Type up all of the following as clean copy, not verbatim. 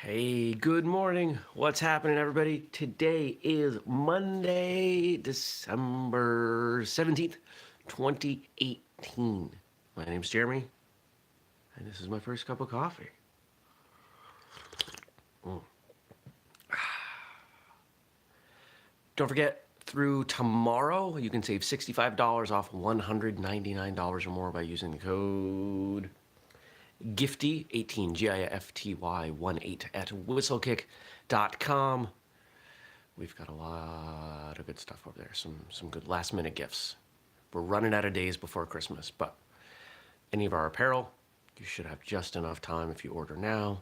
Hey, good morning. What's happening, everybody? Today is Monday, December 17th, 2018. My name's Jeremy, and this is my first cup of coffee. Mm. Don't forget, through tomorrow, you can save $65 off $199 or more by using the code GIFTY18, GIFTY 18 at whistlekick.com. We've got a lot of good stuff over there. Some good last minute gifts. We're running out of days before Christmas, but any of our apparel, you should have just enough time if you order now.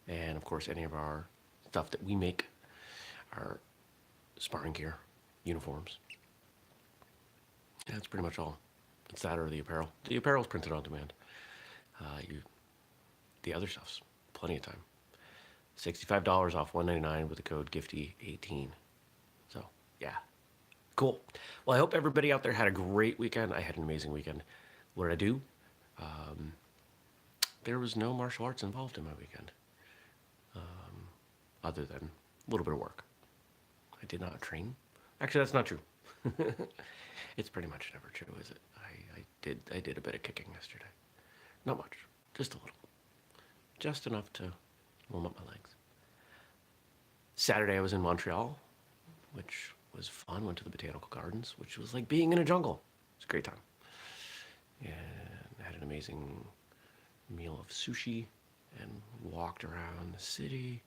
And of course, any of our stuff that we make, our sparring gear, uniforms. Yeah, that's pretty much all. It's that or the apparel. The apparel's printed on demand. The other stuff's plenty of time. $65 off $199 with the code GIFTY18. So, yeah. Cool. Well, I hope everybody out there had a great weekend. I had an amazing weekend. What did I do? There was no martial arts involved in my weekend, other than a little bit of work. I did not train. Actually, that's not true. It's pretty much never true, is it? I did a bit of kicking yesterday. Not much, just a little. Just enough to warm up my legs. Saturday I was in Montreal, which was fun. Went to the botanical gardens, which was like being in a jungle. It was a great time. And I had an amazing meal of sushi and walked around the city.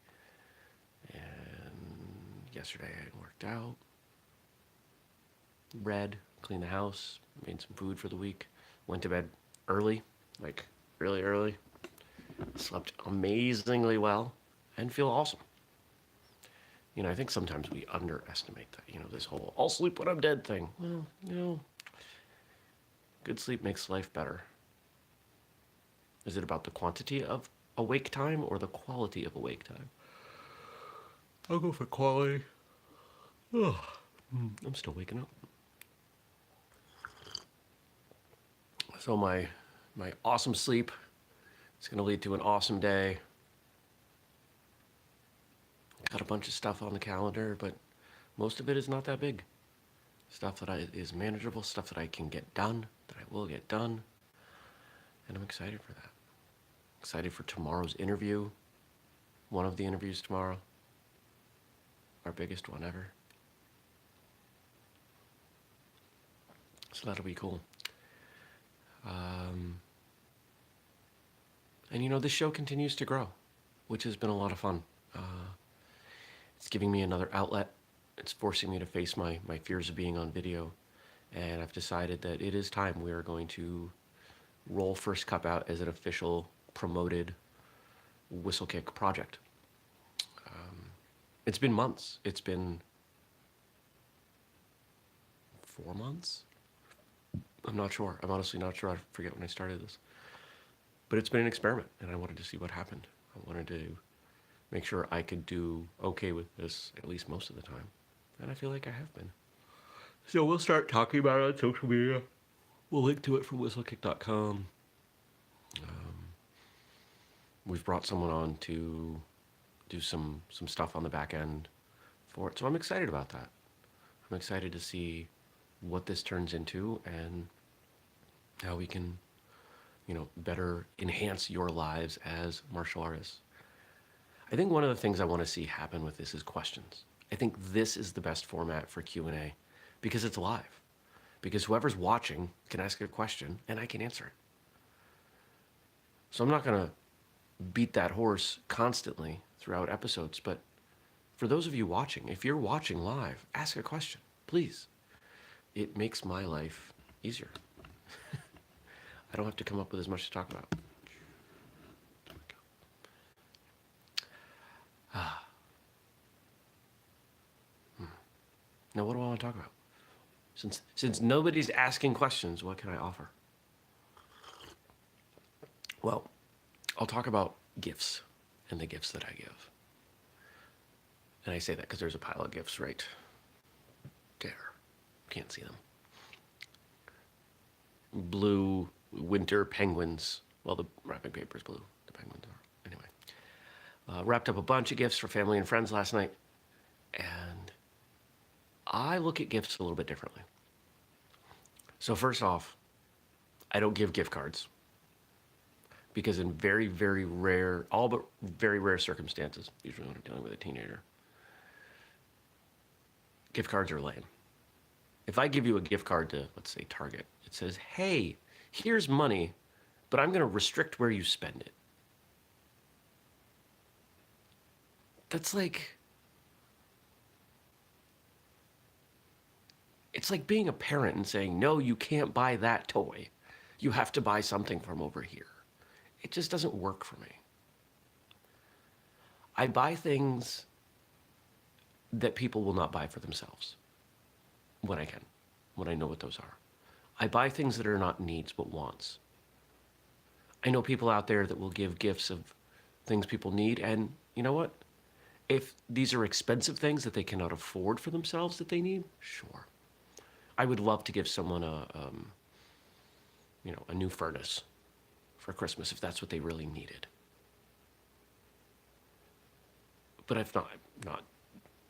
And yesterday I worked out, read, cleaned the house, made some food for the week, went to bed early, like really early, slept amazingly well, and feel awesome. I think sometimes we underestimate that, this whole I'll sleep when I'm dead thing. Well, good sleep makes life better. Is it about the quantity of awake time or the quality of awake time? I'll go for quality. Ugh. I'm still waking up. So my awesome sleep is going to lead to an awesome day. Got a bunch of stuff on the calendar, but most of it is not that big. Stuff that is manageable, stuff that I can get done, that I will get done. And I'm excited for that. Excited for tomorrow's interview. One of the interviews tomorrow. Our biggest one ever. So that'll be cool. And this show continues to grow, which has been a lot of fun. It's giving me another outlet. It's forcing me to face my fears of being on video. And I've decided that it is time. We are going to roll First Cup out as an official promoted whistlekick project. It's been months. It's been 4 months? I'm not sure. I'm honestly not sure. I forget when I started this. But it's been an experiment, and I wanted to see what happened. I wanted to make sure I could do okay with this at least most of the time. And I feel like I have been. So we'll start talking about it on social media. We'll link to it from whistlekick.com. We've brought someone on to do some stuff on the back end for it. So I'm excited about that. I'm excited to see what this turns into and how we can, better enhance your lives as martial artists. I think one of the things I want to see happen with this is questions. I think this is the best format for Q&A because it's live. Because whoever's watching can ask a question and I can answer it. So I'm not going to beat that horse constantly throughout episodes, but for those of you watching, if you're watching live, ask a question, please. It makes my life easier. I don't have to come up with as much to talk about. Now, what do I want to talk about? Since nobody's asking questions, what can I offer? Well, I'll talk about gifts and the gifts that I give. And I say that because there's a pile of gifts right there. Can't see them. Blue winter penguins. Well, the wrapping paper is blue. The penguins are. Anyway. Wrapped up a bunch of gifts for family and friends last night, and I look at gifts a little bit differently. So first off, I don't give gift cards because in very, very rare, all but very rare circumstances, usually when I'm dealing with a teenager, gift cards are lame. If I give you a gift card to, let's say, Target, it says, hey, here's money, but I'm going to restrict where you spend it. That's like, it's like being a parent and saying, no, you can't buy that toy. You have to buy something from over here. It just doesn't work for me. I buy things that people will not buy for themselves when I can, when I know what those are. I buy things that are not needs but wants. I know people out there that will give gifts of things people need, and you know what? If these are expensive things that they cannot afford for themselves that they need, sure. I would love to give someone a new furnace for Christmas if that's what they really needed. But if I'm not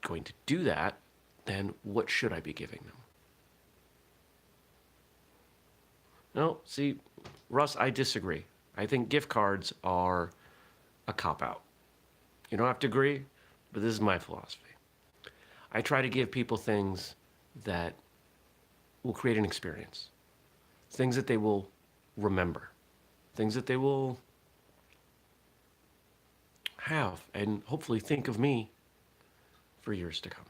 going to do that, then what should I be giving them? No, see, Russ, I disagree. I think gift cards are a cop-out. You don't have to agree, but this is my philosophy. I try to give people things that will create an experience, things that they will remember, things that they will have, and hopefully think of me for years to come.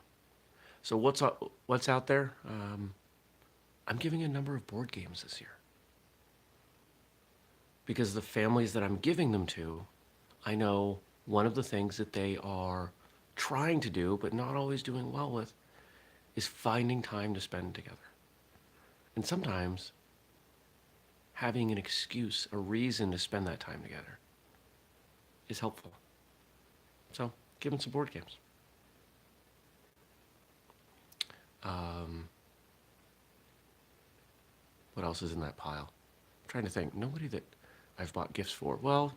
So what's out there? I'm giving a number of board games this year because the families that I'm giving them to, I know one of the things that they are trying to do but not always doing well with is finding time to spend together. And sometimes having an excuse, a reason to spend that time together is helpful. So give them some board games. What else is in that pile? I'm trying to think. Nobody that I've bought gifts for. Well,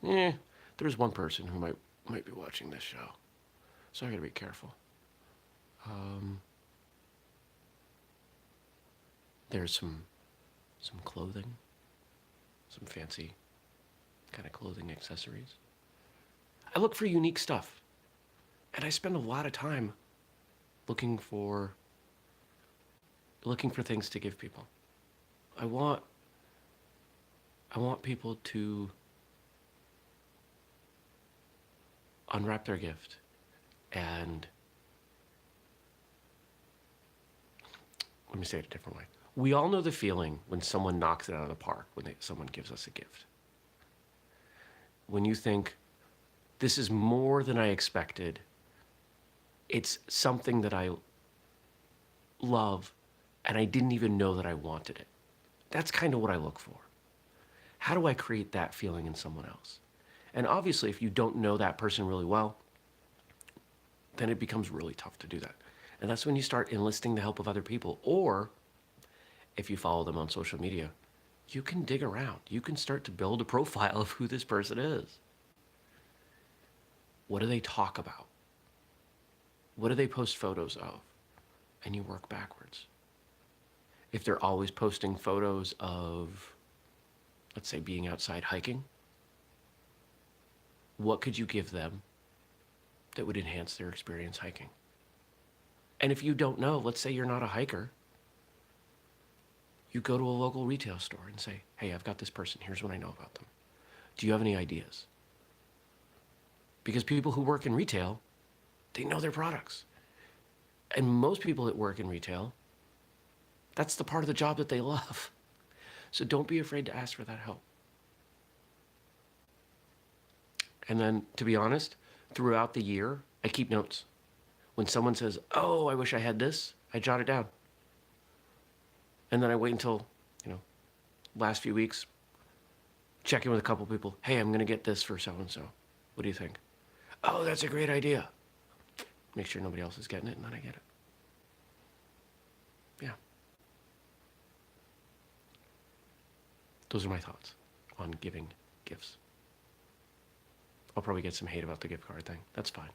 there's one person who might be watching this show, so I gotta be careful. There's some clothing, some fancy kind of clothing accessories. I look for unique stuff, and I spend a lot of time looking for things to give people. I want people to unwrap their gift and let me say it a different way. We all know the feeling when someone knocks it out of the park, when someone gives us a gift. When you think, this is more than I expected, it's something that I love, and I didn't even know that I wanted it. That's kind of what I look for. How do I create that feeling in someone else? And obviously, if you don't know that person really well, then it becomes really tough to do that. And that's when you start enlisting the help of other people. Or if you follow them on social media, you can dig around. You can start to build a profile of who this person is. What do they talk about? What do they post photos of? And you work backwards. If they're always posting photos of, let's say, being outside hiking, what could you give them that would enhance their experience hiking? And if you don't know, let's say you're not a hiker, you go to a local retail store and say, hey, I've got this person. Here's what I know about them. Do you have any ideas? Because people who work in retail, they know their products. And most people that work in retail, that's the part of the job that they love. So don't be afraid to ask for that help. And then, to be honest, throughout the year, I keep notes. When someone says, oh, I wish I had this, I jot it down. And then I wait until, last few weeks, check in with a couple people. Hey, I'm going to get this for so-and-so. What do you think? Oh, that's a great idea. Make sure nobody else is getting it, and then I get it. Yeah. Those are my thoughts on giving gifts. I'll probably get some hate about the gift card thing. That's fine.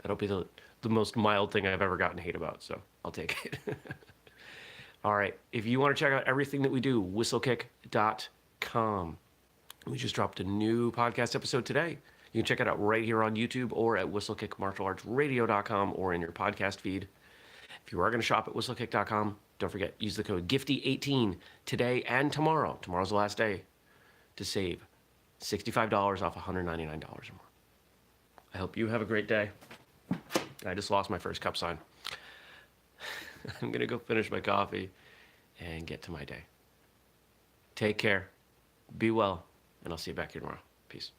That'll be the most mild thing I've ever gotten hate about, so I'll take it. All right. If you want to check out everything that we do, whistlekick.com. We just dropped a new podcast episode today. You can check it out right here on YouTube or at whistlekickmartialartsradio.com or in your podcast feed. If you are going to shop at whistlekick.com, don't forget, use the code GIFTY18 today and tomorrow. Tomorrow's the last day to save $65 off $199 or more. I hope you have a great day. I just lost my first cup sign. I'm going to go finish my coffee and get to my day. Take care. Be well. And I'll see you back here tomorrow. Peace.